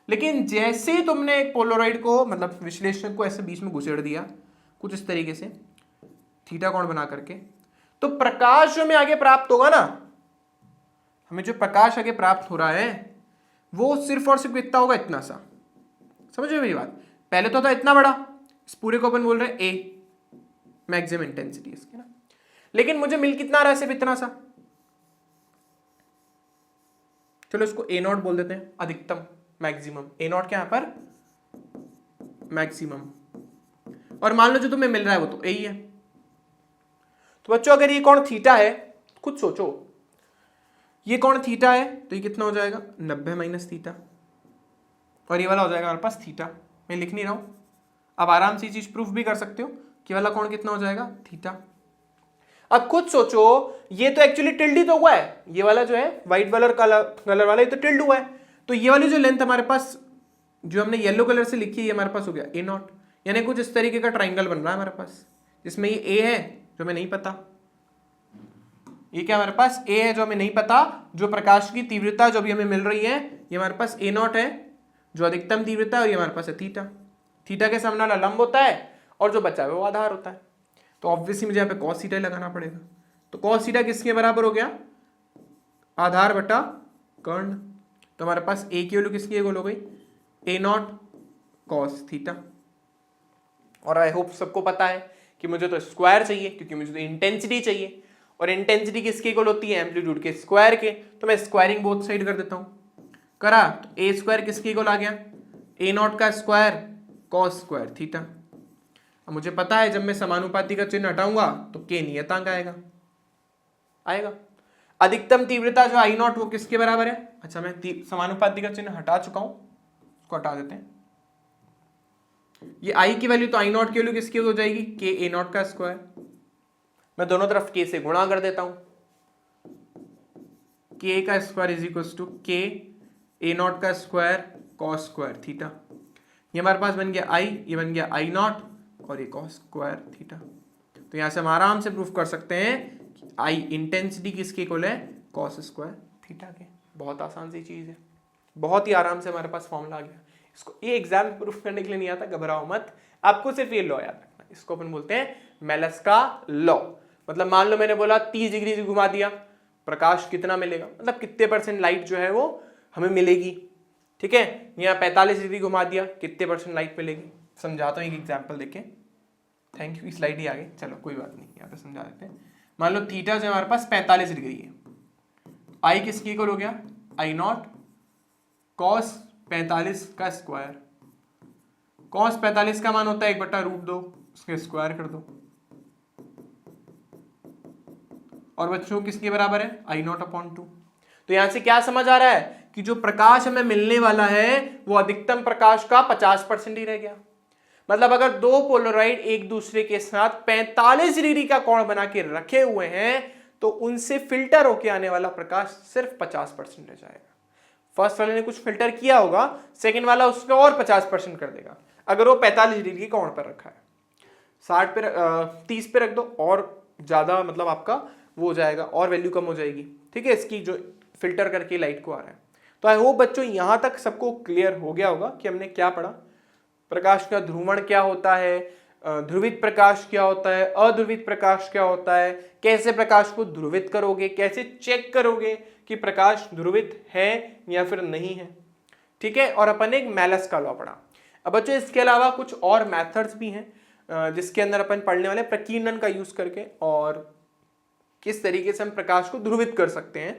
लेकिन जैसे ही तुमने एक पोलराइड को, मतलब विश्लेषक को ऐसे बीच में घुसेड़ दिया कुछ इस तरीके से थीटा कोण बना करके, तो प्रकाश जो हमें आगे प्राप्त होगा ना, हमें जो प्रकाश आगे प्राप्त हो रहा है वो सिर्फ और सिर्फ इतना होगा, इतना सा। समझ रहे मेरी बात? पहले तो था इतना बड़ा, इस पूरे को अपन बोल रहे हैं ए, मैक्सिमम इंटेंसिटी इसकी ना, लेकिन मुझे मिल कितना रहा है? सिर्फ इतना सा। चलो इसको ए नॉट बोल देते हैं, अधिकतम, मैक्सिमम। ए नॉट क्या यहां पर? मैक्सिमम। और मान लो जो तुम्हें मिल रहा है वो तो ए ही है। तो बच्चों अगर ये कोण थीटा है, खुद सोचो, ये कोण थीटा है तो ये कितना हो जाएगा? 90 माइनस थीटा, और ये वाला हो जाएगा हमारे पास थीटा। मैं लिख नहीं रहा हूं, अब आराम से ये चीज प्रूफ भी कर सकते हो कि वाला कोण कितना हो जाएगा? थीटा। अब खुद सोचो, ये तो एक्चुअली टिल्ड ही तो हुआ है, ये वाला जो है व्हाइट कलर वाला, ये तो टिल्ड हुआ है। तो ये वाली जो लेंथ हमारे पास जो हमने येलो कलर से लिखी है, ये हमारे पास हो गया ए नॉट। यानी कुछ इस तरीके का ट्राइंगल बन रहा है हमारे पास, जिसमें ये ए है जो हमें नहीं पता, ये क्या हमारे पास ए है जो हमें नहीं पता, जो प्रकाश की तीव्रता जो भी हमें मिल रही है ये हमारे पास ए नॉट है जो अधिकतम तीव्रता है, और ये हमारे पास है थीटा। थीटा के सामने वाला लंब होता है, और जो बचा है वो आधार होता है। तो ऑब्वियसली मुझे यहाँ पे cos थीटा लगाना पड़ेगा। तो cos थीटा किसके बराबर हो गया, आधार बटा कर्ण। तो हमारे पास a की वैल्यू किसकी इक्वल हो गई, a0 cos थीटा। और आई होप सबको पता है कि मुझे तो स्क्वायर चाहिए क्योंकि मुझे तो इंटेंसिटी चाहिए, और इंटेंसिटी किसके इक्वल होती है, एम्पलीट्यूड के स्क्वायर के। तो मैं स्क्वायरिंग बोथ साइड कर देता हूं, करा तो a स्क्वायर किसके इक्वल आ गया, a0 का स्क्वायर cos स्क्वायर थीटा। अब मुझे पता है जब मैं समानुपाती का चिन्ह हटाऊंगा तो k नियतांक आएगा। अधिकतम तीव्रता जो I0 वो किसके बराबर है, अच्छा मैं समानुपाती का चिन्ह हटा चुका हूं, इसको हटा देते हैं। ये I की वैल्यू तो I0 की वैल्यू किसकी हो जाएगी, k a0 का स्क्वायर। मैं दोनों तरफ k से गुणा कर देता हूं, k का square is equal to k a0 का स्क्वायर cos स्क्वायर थीटा। ये हमारे पास बन गया I, ये बन गया I0 और ये cos स्क्वायर थीटा। तो यहां से हम आराम से प्रूफ कर सकते हैं कि I इंटेंसिटी किसके इक्वल है, cos स्क्वायर थीटा के। बहुत आसान सी चीज है, बहुत ही आराम से हमारे पास फॉर्मूला आ गया। इसको ये एग्जाम में प्रूफ करने के लिए नहीं आता, घबराओ मत, आपको सिर्फ ये लॉ याद रखना। इसको अपन बोलते हैं मेलस का लॉ। मतलब मान लो मैंने बोला 30 डिग्री से घुमा दिया, प्रकाश कितना मिलेगा, मतलब कितने % लाइट जो है वो हमें मिलेगी। ठीक है, यहाँ 45 डिग्री घुमा दिया, कितने % लाइट मिलेगी। समझाता हूँ एक एग्जाम्पल देके। थैंक यू, स्लाइड ही आ गई, चलो कोई बात नहीं, यहाँ पे समझा देते हैं। मान लो थीटा जो हमारे पास 45 डिग्री है, आई किसकी इक्वल हो गया, I0 cos 45 का स्क्वायर। cos 45 का मान होता है 1/√2, उसके स्क्वायर कर दो। और बच्चों किसके बराबर है, I0/2। तो यहां से क्या समझ आ रहा है कि जो प्रकाश हमें मिलने वाला है वो अधिकतम प्रकाश का 50% ही रह गया। मतलब अगर दो पोलराइड एक दूसरे के साथ 45 डिग्री का कोण बना के रखे हुए हैं तो उनसे फिल्टर होके आने वाला प्रकाश सिर्फ 50% रह जाएगा। फर्स्ट वाले ने कुछ फिल्टर किया होगा, सेकंड वाला उसका और 50% कर देगा। अगर वो 45 डिग्री के कोण पर रखा है, 60 पे 30 पे रख दो और ज्यादा, मतलब आपका वो हो जाएगा और वैल्यू कम हो जाएगी। ठीक है, इसकी जो फिल्टर करके लाइट को आ रहा है। तो आई होप बच्चों यहां तक सबको क्लियर हो गया होगा कि हमने क्या पढ़ा, प्रकाश का ध्रुवण क्या होता है, ध्रुवित प्रकाश क्या होता है, अध्रुवित प्रकाश क्या होता है, कैसे प्रकाश को ध्रुवित करोगे, कैसे चेक करोगे कि प्रकाश ध्रुवित है या फिर नहीं है। ठीक है, और अपन एक मेलस का लॉ पढ़ा। अब बच्चों इसके अलावा कुछ और मेथड्स भी हैं जिसके अंदर अपन पढ़ने वाले प्रकीर्णन का यूज करके और किस तरीके से हम प्रकाश को ध्रुवित कर सकते हैं।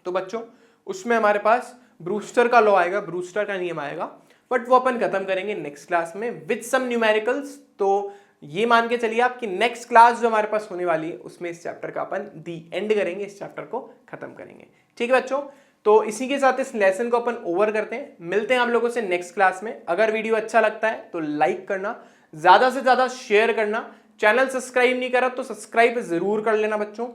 तो बच्चों उसमें हमारे पास ब्रूस्टर का लॉ आएगा, ब्रूस्टर का नियम आएगा, बट वो अपन खत्म करेंगे नेक्स्ट क्लास में विद सम न्यूमेरिकल्स। तो ये मान के चलिए आपकी नेक्स्ट क्लास जो हमारे पास होने वाली है उसमें इस चैप्टर का अपन दी एंड करेंगे, इस चैप्टर को खत्म करेंगे। ठीक है बच्चों, तो इसी के साथ इस लेसन को अपन ओवर करते हैं। मिलते हैं आप लोगों से नेक्स्ट क्लास में। अगर वीडियो अच्छा लगता है तो लाइक करना, ज्यादा से ज्यादा शेयर करना, चैनल सब्सक्राइब नहीं करा तो सब्सक्राइब जरूर कर लेना बच्चों।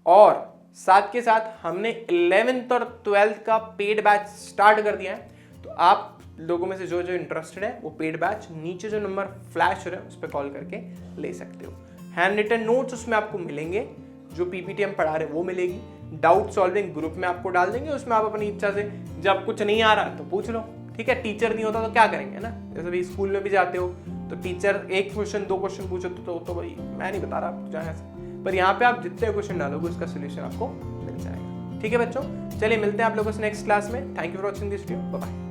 और साथ के साथ हमने 11th और 12th का पेड बैच स्टार्ट कर दिया है, तो आप लोगों में से जो जो इंटरेस्टेड है वो पेड बैच नीचे जो नंबर फ्लैश हो रहा है उस पर कॉल करके ले सकते हो। हैंड रिटन नोट्स उसमें आपको मिलेंगे, जो पीपीटी हम पढ़ा रहे हैं वो मिलेगी। डाउट सॉल्विंग ग्रुप में आपको डाल देंगे, उसमें आप अपनी इच्छा से जब कुछ नहीं आ रहा तो पूछ लो। ठीक है, टीचर नहीं होता तो क्या करेंगे ना, जैसे भी स्कूल में भी जाते हो तो टीचर एक क्वेश्चन 2 क्वेश्चन पूछो तो भाई मैं नहीं बता रहा आपको जहाँ से, पर यहाँ पे आप जितने क्वेश्चन डालोगे उसका सोल्यूशन आपको मिल जाएगा। ठीक है बच्चों, चलिए मिलते हैं आप लोगों से नेक्स्ट क्लास में। Thank you for watching this video, bye bye.